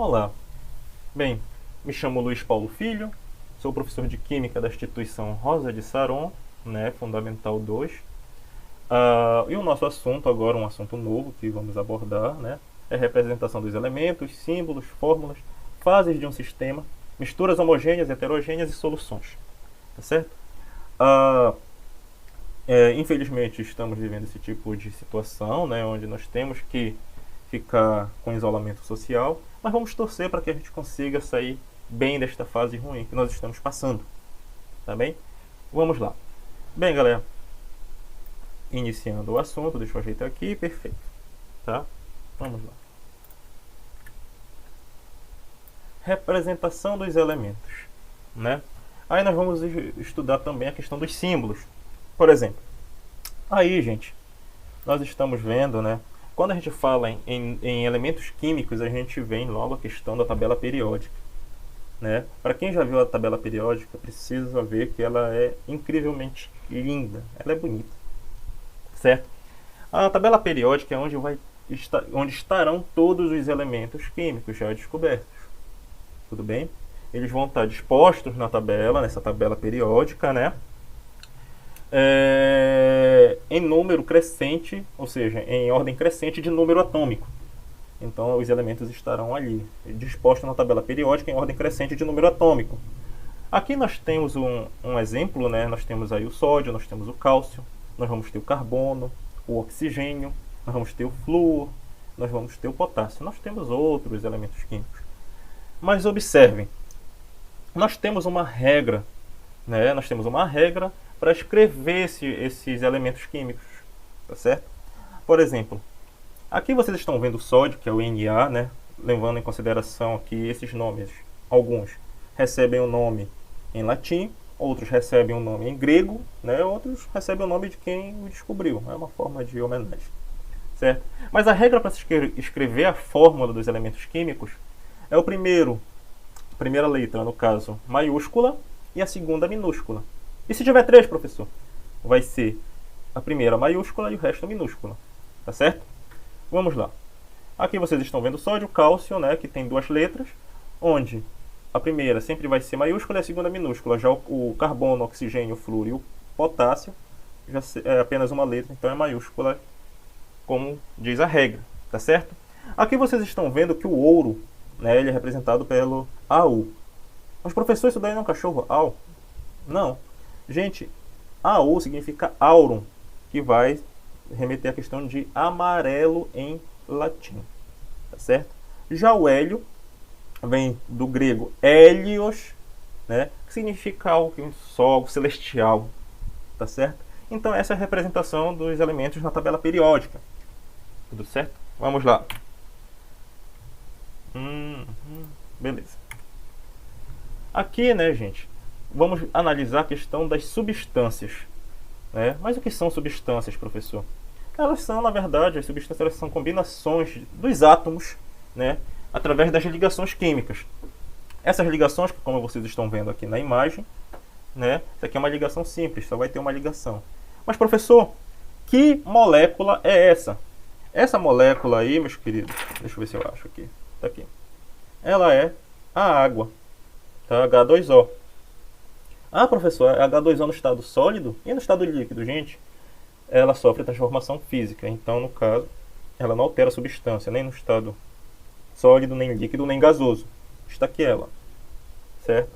Olá, bem, me chamo Luiz Paulo Filho, sou professor de Química da instituição Rosa de Saron, Fundamental 2. E o nosso assunto agora, um assunto novo que vamos abordar, é representação dos elementos, símbolos, fórmulas, fases de um sistema, misturas homogêneas, heterogêneas e soluções. Tá certo? Infelizmente estamos vivendo esse tipo de situação, onde nós temos que ficar com isolamento social, mas vamos torcer para que a gente consiga sair bem desta fase ruim que nós estamos passando. Tá bem? Vamos lá. Bem, galera, iniciando o assunto, deixa eu ajeitar aqui, perfeito. Tá? Vamos lá. Representação dos elementos, Aí nós vamos estudar também a questão dos símbolos. Por exemplo, aí, gente, nós estamos vendo, quando a gente fala em elementos químicos, a gente vê logo a questão da tabela periódica. Para quem já viu a tabela periódica, precisa ver que ela é incrivelmente linda, ela é bonita, certo? A tabela periódica é onde estarão todos os elementos químicos já descobertos, tudo bem? Eles vão estar dispostos na tabela, nessa tabela periódica, em número crescente, ou seja, em ordem crescente de número atômico. Então os elementos estarão ali, dispostos na tabela periódica em ordem crescente de número atômico. Aqui nós temos um exemplo, nós temos aí o sódio, nós temos o cálcio, nós vamos ter o carbono, o oxigênio, nós vamos ter o flúor, nós vamos ter o potássio. Nós temos outros elementos químicos. Mas observem, nós temos uma regra, para escrever esses elementos químicos, tá certo? Por exemplo, aqui vocês estão vendo o sódio, que é o Na, levando em consideração que esses nomes, alguns recebem o nome em latim, outros recebem o nome em grego, outros recebem o nome de quem o descobriu. É uma forma de homenagem, certo? Mas a regra para se escrever a fórmula dos elementos químicos é a primeira letra, no caso, maiúscula, e a segunda minúscula. E se tiver 3, professor? Vai ser a primeira maiúscula e o resto minúscula. Tá certo? Vamos lá. Aqui vocês estão vendo o sódio, o cálcio, que tem 2 letras, onde a primeira sempre vai ser maiúscula e a segunda minúscula. Já o carbono, o oxigênio, o flúor e o potássio já é apenas uma letra, então é maiúscula, como diz a regra. Tá certo? Aqui vocês estão vendo que o ouro, ele é representado pelo AU. Mas, professor, isso daí não é um cachorro? AU? Não. Gente, AU significa aurum, que vai remeter à questão de amarelo em latim. Tá certo? Já o hélio vem do grego hélios, que significa algo celestial. Tá certo? Então, essa é a representação dos elementos na tabela periódica. Tudo certo? Vamos lá. Beleza. Aqui, gente, vamos analisar a questão das substâncias. Mas o que são substâncias, professor? Elas são, na verdade, as substâncias elas são combinações dos átomos, através das ligações químicas. Essas ligações, como vocês estão vendo aqui na imagem, isso aqui é uma ligação simples, só vai ter uma ligação. Mas, professor, que molécula é essa? Essa molécula aí, meus queridos, deixa eu ver se eu acho aqui. Tá aqui. Ela é a água, tá? H2O. Ah, professor, é H2O no estado sólido e no estado líquido, gente? Ela sofre transformação física, então, no caso, ela não altera a substância, nem no estado sólido, nem líquido, nem gasoso. Está aqui ela, certo?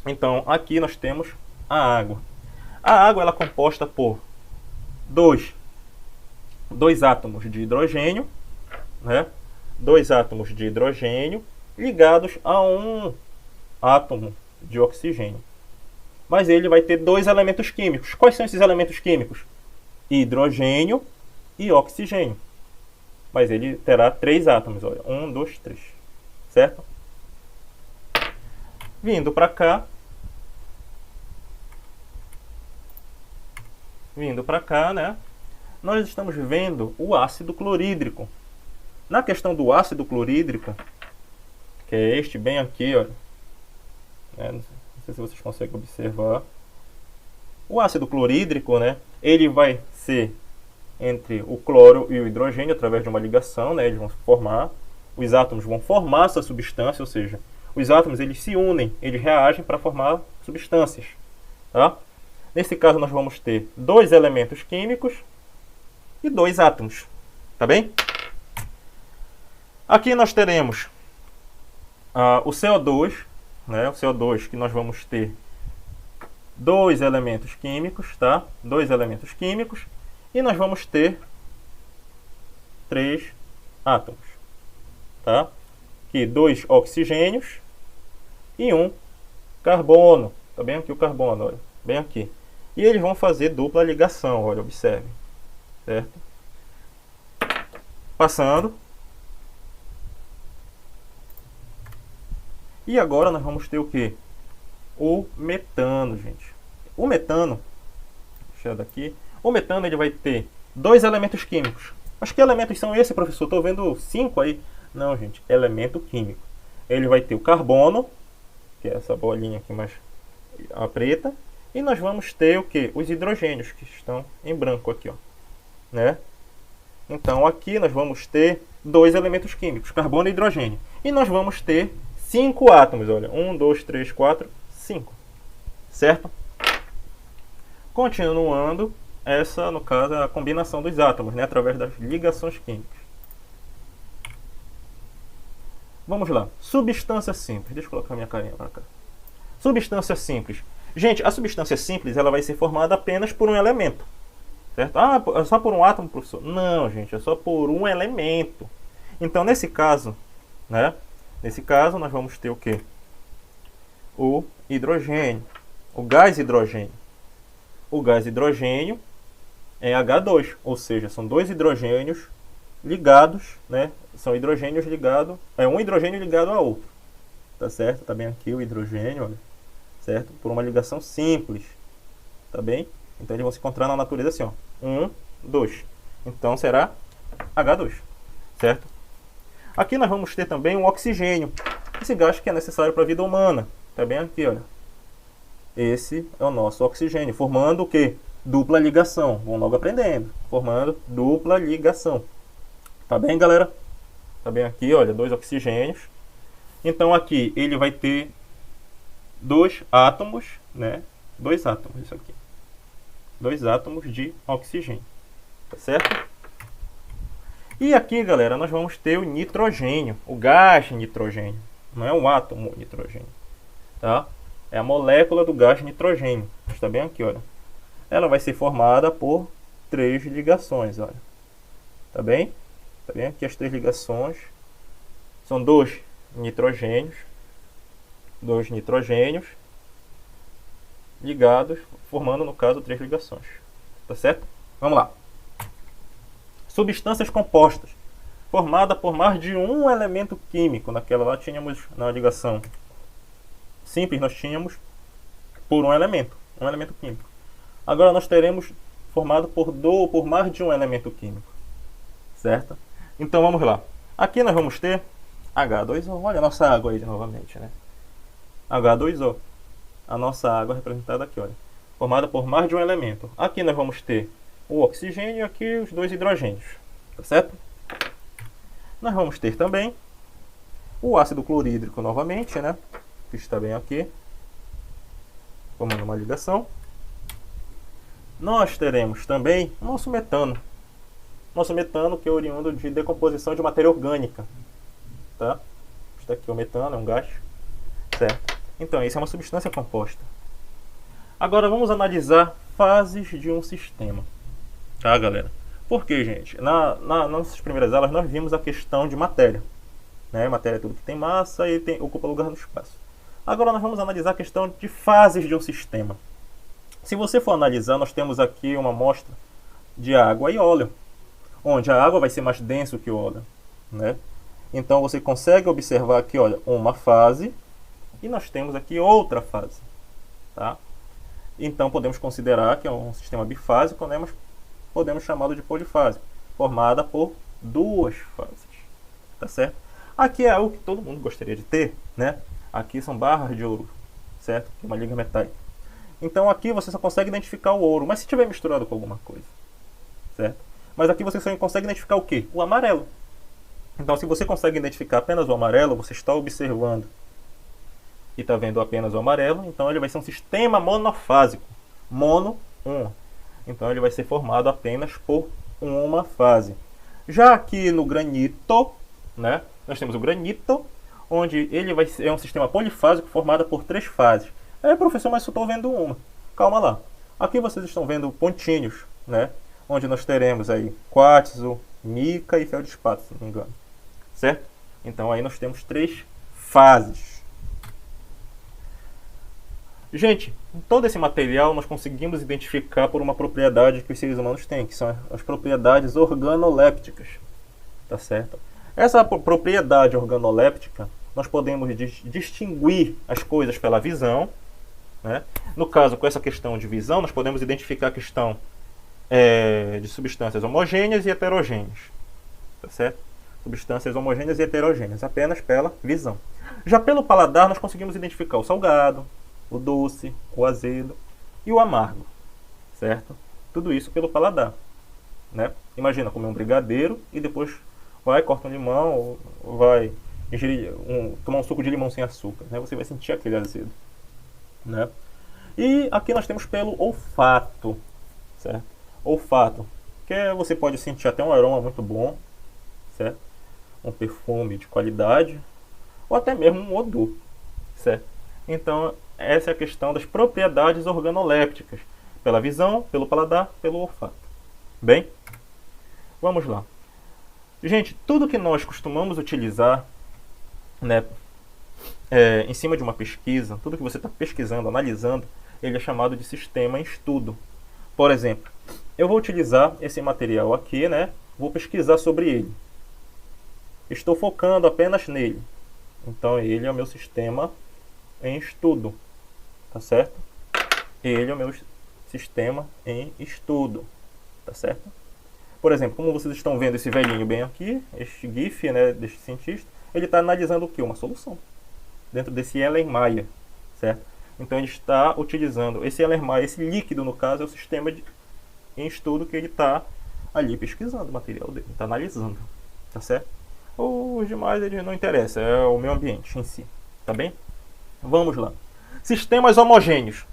Então, aqui nós temos a água. A água ela é composta por dois átomos de hidrogênio, 2 átomos de hidrogênio ligados a um átomo de oxigênio. Mas ele vai ter 2 elementos químicos. Quais são esses elementos químicos? Hidrogênio e oxigênio. Mas ele terá 3 átomos, olha, 1, 2, 3, certo? Vindo para cá, nós estamos vendo o ácido clorídrico. Na questão do ácido clorídrico, que é este bem aqui, olha, não sei se vocês conseguem observar, o ácido clorídrico, ele vai ser entre o cloro e o hidrogênio através de uma ligação, eles vão se formar, os átomos vão formar essa substância, ou seja, os átomos eles se unem, eles reagem para formar substâncias. Tá? Nesse caso, nós vamos ter 2 elementos químicos e 2 átomos. Tá bem? Aqui nós teremos o CO2, né? O CO2 que nós vamos ter 2 elementos químicos, tá? 2 elementos químicos. E nós vamos ter 3 átomos, tá? Aqui 2 oxigênios e 1 carbono. Tá bem aqui o carbono, olha, bem aqui. E eles vão fazer dupla ligação, olha, observe, certo? Passando. E agora nós vamos ter o que? O metano, gente. O metano, deixa eu daqui. O metano ele vai ter 2 elementos químicos. Mas que elementos são esses, professor? Estou vendo 5 aí. Não, gente, elemento químico. Ele vai ter o carbono, que é essa bolinha aqui mais a preta, e nós vamos ter o que? Os hidrogênios, que estão em branco aqui, ó, né? Então aqui nós vamos ter 2 elementos químicos, carbono e hidrogênio. E nós vamos ter 5 átomos, olha, 1, 2, 3, 4, 5, certo? Continuando, essa, no caso, é a combinação dos átomos, né, através das ligações químicas. Vamos lá, substância simples. Deixa eu colocar minha carinha para cá. Substância simples. Gente, a substância simples ela vai ser formada apenas por um elemento, certo? Ah, é só por um átomo, professor? Não, gente, é só por um elemento. Então, nesse caso, né? Nesse caso, nós vamos ter o quê? O hidrogênio, o gás hidrogênio. O gás hidrogênio é H2, ou seja, são 2 hidrogênios ligados, né? São hidrogênios ligados, é um hidrogênio ligado a outro, tá certo? Tá bem aqui o hidrogênio, olha, certo? Por uma ligação simples, tá bem? Então eles vão se encontrar na natureza assim, ó, 1, 2. Então será H2, certo? Aqui nós vamos ter também o oxigênio, esse gás que é necessário para a vida humana, tá bem aqui, olha. Esse é o nosso oxigênio, formando o que? Dupla ligação. Vamos logo aprendendo. Formando dupla ligação. Tá bem, galera? Tá bem aqui, olha, 2 oxigênios. Então aqui ele vai ter 2 átomos, né? 2 átomos, isso aqui. 2 átomos de oxigênio. Tá certo? E aqui, galera, nós vamos ter o nitrogênio, o gás nitrogênio. Não é um átomo nitrogênio, tá? É a molécula do gás nitrogênio. Está bem aqui, olha. Ela vai ser formada por 3 ligações, olha. Tá bem? Tá bem? Aqui as 3 ligações. São 2 nitrogênios. 2 nitrogênios ligados, formando, no caso, 3 ligações. Tá certo? Vamos lá. Substâncias compostas. Formada por mais de um elemento químico. Naquela lá tínhamos, na ligação simples, nós tínhamos por um elemento químico. Agora nós teremos formado por mais de um elemento químico, certo? Então vamos lá. Aqui nós vamos ter H2O. Olha a nossa água aí novamente, né? H2O. A nossa água representada aqui, olha. Formada por mais de um elemento. Aqui nós vamos ter o oxigênio e aqui os 2 hidrogênios, tá certo? Nós vamos ter também o ácido clorídrico novamente, né? Que está bem aqui, formando uma ligação. Nós teremos também o nosso metano. Nosso metano que é oriundo de decomposição de matéria orgânica, tá? Está aqui o metano, é um gás, certo? Então, isso é uma substância composta. Agora vamos analisar fases de um sistema, tá, galera? Por quê, gente? Nas nossas primeiras aulas nós vimos a questão de matéria, né? Matéria é tudo que tem massa e ocupa lugar no espaço. Agora nós vamos analisar a questão de fases de um sistema. Se você for analisar, nós temos aqui uma amostra de água e óleo, onde a água vai ser mais densa que o óleo, né? Então você consegue observar aqui, olha, uma fase e nós temos aqui outra fase, tá? Então podemos considerar que é um sistema bifásico, né? Mas podemos chamá-lo de polifásico, formada por 2 fases, tá certo? Aqui é algo que todo mundo gostaria de ter, né? Aqui são barras de ouro, certo? Uma liga metálica. Então aqui você só consegue identificar o ouro, mas se tiver misturado com alguma coisa, certo? Mas aqui você só consegue identificar o quê? O amarelo, Então, se você consegue identificar apenas o amarelo, você está observando e está vendo apenas o amarelo, então ele vai ser um sistema monofásico. Mono, um. Então ele vai ser formado apenas por uma fase. Já aqui no granito, né, nós temos o granito, onde ele vai ser um sistema polifásico formado por 3 fases. Professor, mas eu estou vendo uma. Calma lá. Aqui vocês estão vendo pontinhos, né, onde nós teremos aí quartzo, mica e feldespato, se não me engano. Certo? Então aí nós temos 3 fases. Gente, em todo esse material nós conseguimos identificar por uma propriedade que os seres humanos têm, que são as propriedades organolépticas. Tá certo? Essa propriedade organoléptica, nós podemos distinguir as coisas pela visão. Né? No caso, com essa questão de visão, nós podemos identificar a questão de substâncias homogêneas e heterogêneas. Tá certo? Substâncias homogêneas e heterogêneas, apenas pela visão. Já pelo paladar, nós conseguimos identificar o salgado, o doce, o azedo e o amargo, certo? Tudo isso pelo paladar, né? Imagina comer um brigadeiro e depois vai, corta um limão, ou vai ingerir tomar um suco de limão sem açúcar, né? Você vai sentir aquele azedo, né? E aqui nós temos pelo olfato, certo? Olfato, que você pode sentir até um aroma muito bom, certo? Um perfume de qualidade, ou até mesmo um odor, certo? Então, essa é a questão das propriedades organolépticas, pela visão, pelo paladar, pelo olfato. Bem, vamos lá. Gente, tudo que nós costumamos utilizar, né, em cima de uma pesquisa, tudo que você está pesquisando, analisando, ele é chamado de sistema em estudo. Por exemplo, eu vou utilizar esse material aqui, né, vou pesquisar sobre ele. Estou focando apenas nele. Então, ele é o meu sistema em estudo, tá certo? Ele é o meu sistema em estudo, tá certo? Por exemplo, como vocês estão vendo esse velhinho bem aqui, este GIF, né, deste cientista, ele está analisando o que? Uma solução dentro desse Erlenmeyer, certo? Então ele está utilizando esse Erlenmeyer, esse líquido no caso, é o sistema em estudo que ele está ali pesquisando o material dele, está analisando, tá certo? Os demais eles não interessam, é o meio ambiente em si, tá bem? Vamos lá. Sistemas homogêneos.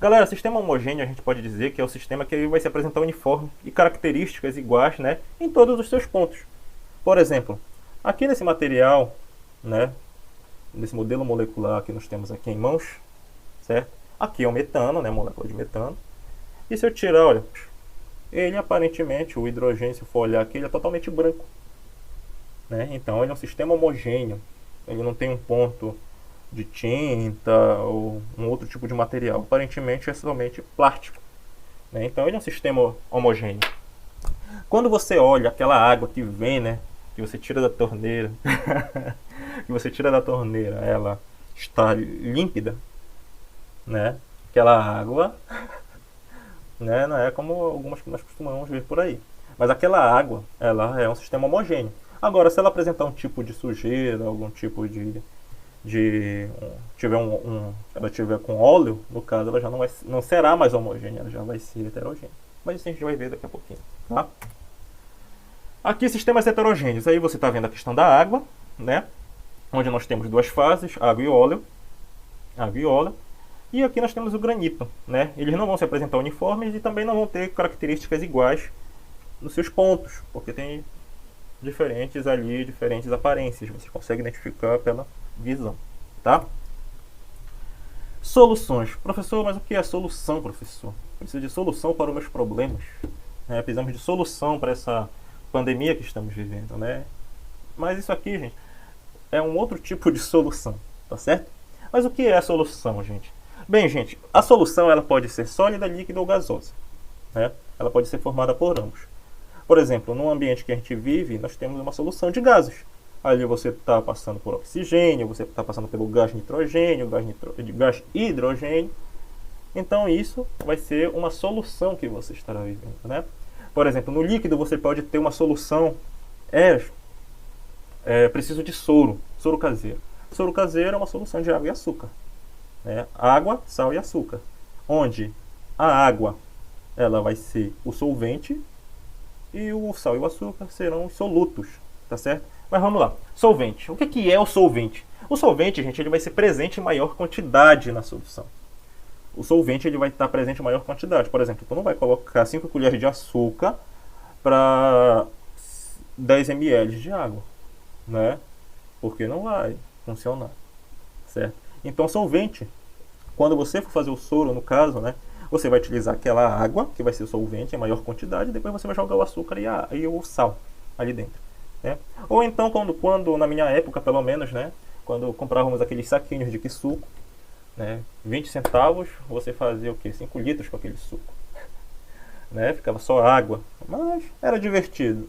Galera, sistema homogêneo a gente pode dizer que é o sistema que vai se apresentar uniforme e características iguais, né, em todos os seus pontos. Por exemplo, aqui nesse material, né, nesse modelo molecular que nós temos aqui em mãos, certo? Aqui é o metano, né, molécula de metano. E se eu tirar, olha, ele aparentemente, o hidrogênio, se eu for olhar aqui, ele é totalmente branco, né? Então ele é um sistema homogêneo. Ele não tem um ponto de tinta ou um outro tipo de material. Aparentemente é somente plástico, né? Então ele é um sistema homogêneo. Quando você olha aquela água que vem, né, que você tira da torneira, ela está límpida, né? Aquela água, né, não é como algumas que nós costumamos ver por aí. Mas aquela água, ela é um sistema homogêneo. Agora, se ela apresentar um tipo de sujeira, algum tipo ela tiver com óleo, no caso, ela já não será mais homogênea, ela já vai ser heterogênea. Mas isso a gente vai ver daqui a pouquinho, tá? Aqui, sistemas heterogêneos. Aí você está vendo a questão da água, né? Onde nós temos 2 fases, água e óleo. E aqui nós temos o granito, né? Eles não vão se apresentar uniformes e também não vão ter características iguais nos seus pontos, porque tem diferentes aparências. Você consegue identificar pela visão, tá? Soluções. Professor, mas o que é solução, professor? Preciso de solução para os meus problemas. Precisamos de solução para essa pandemia que estamos vivendo, né? Mas isso aqui, gente, é um outro tipo de solução, tá certo? Mas o que é a solução, gente? Bem, gente, a solução ela pode ser sólida, líquida ou gasosa, né? Ela pode ser formada por ambos. Por exemplo, no ambiente que a gente vive, nós temos uma solução de gases. Ali você está passando por oxigênio, você está passando pelo gás nitrogênio, gás hidrogênio. Então isso vai ser uma solução que você estará vivendo, né? Por exemplo, no líquido você pode ter uma solução. Preciso de soro caseiro. Soro caseiro é uma solução de água e açúcar, né? Água, sal e açúcar. Onde a água ela vai ser o solvente e o sal e o açúcar serão os solutos, tá certo? Mas vamos lá. Solvente. O que é o solvente? O solvente, gente, ele vai ser presente em maior quantidade na solução. O solvente ele vai estar presente em maior quantidade. Por exemplo, tu não vai colocar 5 colheres de açúcar para 10 ml de água, né? Porque não vai funcionar, certo? Então, solvente, quando você for fazer o soro, no caso, né, você vai utilizar aquela água, que vai ser o solvente em maior quantidade, e depois você vai jogar o açúcar e o sal ali dentro, né? Ou então, quando na minha época, pelo menos, né, quando comprávamos aqueles saquinhos de suco, né, 20 centavos, você fazia o quê? 5 litros com aquele suco, né? Ficava só água, mas era divertido,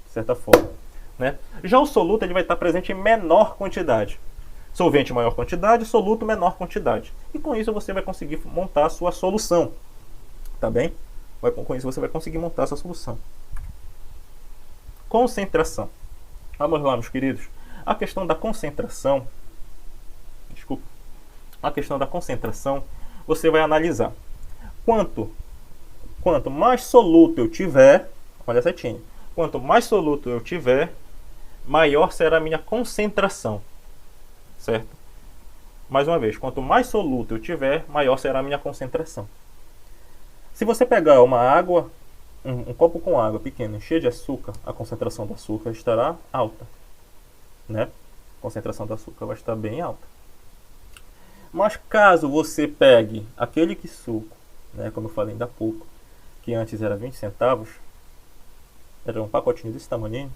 de certa forma, né? Já o soluto ele vai estar presente em menor quantidade. Solvente maior quantidade, soluto menor quantidade. E com isso você vai conseguir montar a sua solução, tá bem? Com isso você vai conseguir montar a sua solução. Concentração. Vamos lá, meus queridos. A questão da concentração, desculpa, a questão da concentração, você vai analisar quanto mais soluto eu tiver, olha certinho, quanto mais soluto eu tiver, maior será a minha concentração, certo? Mais uma vez, quanto mais soluto eu tiver, maior será a minha concentração. Se você pegar uma água, um copo com água pequeno, cheio de açúcar, a concentração do açúcar estará alta, né? A concentração do açúcar vai estar bem alta. Mas caso você pegue aquele suco, né, como eu falei ainda há pouco, que antes era 20 centavos, era um pacotinho desse tamanho,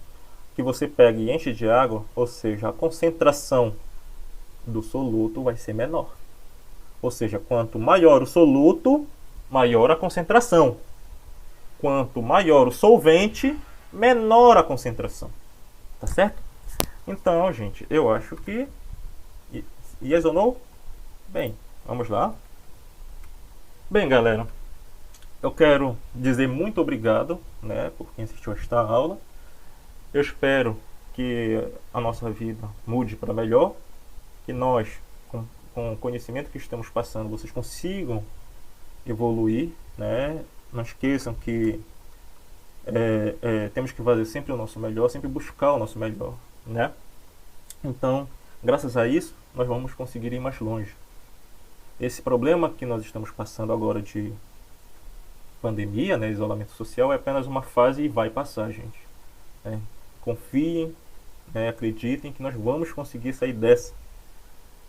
que você pega e enche de água, ou seja, a concentração do soluto vai ser menor. Ou seja, quanto maior o soluto, maior a concentração. Quanto maior o solvente, menor a concentração. Tá certo? Então, gente, eu acho que... Yes ou no? Bem, vamos lá. Bem, galera, eu quero dizer muito obrigado, né, por quem assistiu a esta aula. Eu espero que a nossa vida mude para melhor, que nós, com o conhecimento que estamos passando, vocês consigam evoluir, né? Não esqueçam que temos que fazer sempre o nosso melhor, sempre buscar o nosso melhor, né? Então, graças a isso, nós vamos conseguir ir mais longe. Esse problema que nós estamos passando agora de pandemia, né, isolamento social, é apenas uma fase e vai passar, gente. Confiem, né, acreditem que nós vamos conseguir sair dessa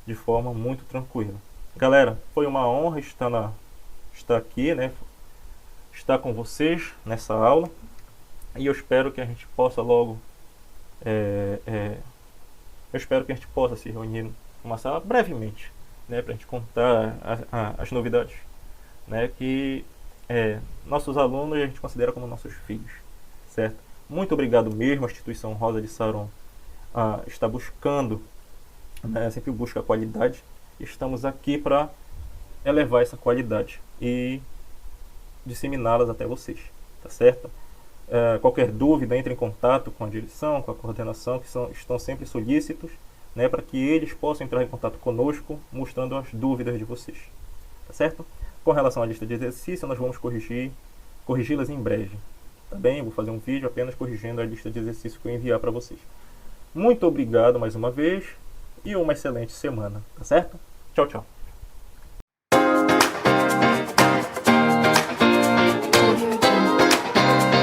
de forma muito tranquila. Galera, foi uma honra estar aqui, né, estar com vocês nessa aula, e eu espero que a gente possa logo eu espero que a gente possa se reunir numa sala brevemente, né, para a gente contar as novidades, né, que nossos alunos a gente considera como nossos filhos, certo? Muito obrigado mesmo. A instituição Rosa de Saron está buscando, né, sempre busca a qualidade. Estamos aqui para elevar essa qualidade e disseminá-las até vocês, tá certo? Qualquer dúvida, entre em contato com a direção, com a coordenação, que estão sempre solícitos, né, para que eles possam entrar em contato conosco, mostrando as dúvidas de vocês, tá certo? Com relação à lista de exercício, nós vamos corrigi-las em breve, tá bem? Eu vou fazer um vídeo apenas corrigindo a lista de exercícios que eu enviar para vocês. Muito obrigado mais uma vez e uma excelente semana, tá certo? Tchau, tchau.